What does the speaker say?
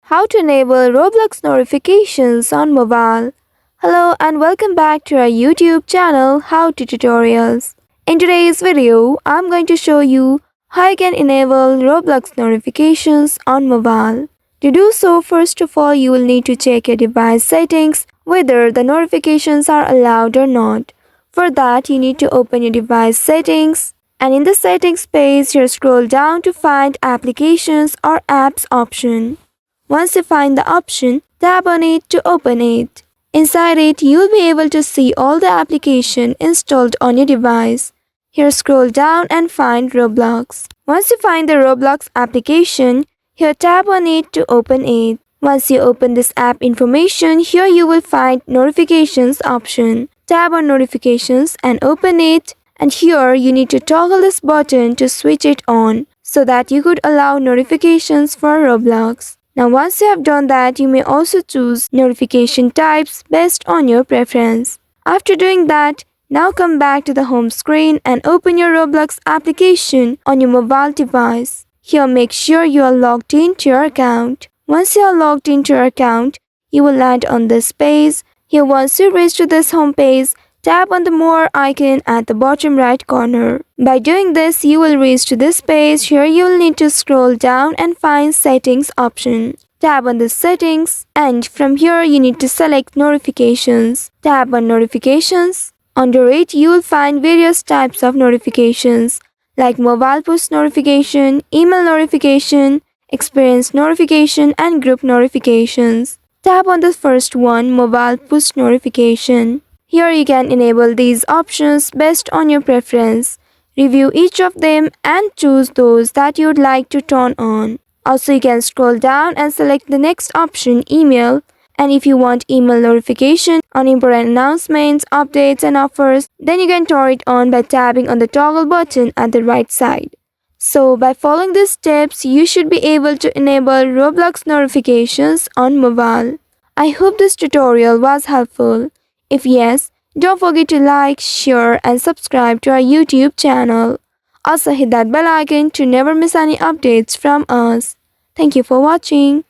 How to enable Roblox notifications on mobile. Hello and welcome back to our YouTube channel How to Tutorials. In today's video, I'm going to show you how you can enable Roblox notifications on mobile. To do so, first of all, you will need to check your device settings whether the notifications are allowed or not. For that, you need to open your device settings and in the settings page, here scroll down to find applications or apps option. Once you find the option, tap on it to open it. Inside it, you'll be able to see all the application installed on your device. Here scroll down and find Roblox. Once you find the Roblox application, here tap on it to open it. Once you open this app information, here you will find notifications option. Tap on notifications and open it. And here you need to toggle this button to switch it on so that you could allow notifications for Roblox. Now once you have done that, you may also choose notification types based on your preference. After doing that, now come back to the home screen and open your Roblox application on your mobile device. Here make sure you are logged into your account. Once you are logged into your account, you will land on this page. Here once you reach to this home page, tap on the more icon at the bottom right corner. By doing this, you will reach to this page. Here you will need to scroll down and find settings option. Tap on the settings and from here you need to select notifications. Tap on notifications. Under it, you will find various types of notifications like mobile push notification, email notification, experience notification and group notifications. Tap on the first one, mobile push notification. Here you can enable these options based on your preference. Review each of them and choose those that you would like to turn on. Also, you can scroll down and select the next option, email. And if you want email notification on important announcements, updates and offers, then you can turn it on by tapping on the toggle button at the right side. So, by following these steps, you should be able to enable Roblox notifications on mobile. I hope this tutorial was helpful. If yes, don't forget to like, share and subscribe to our YouTube channel. Also hit that bell icon to never miss any updates from us. Thank you for watching.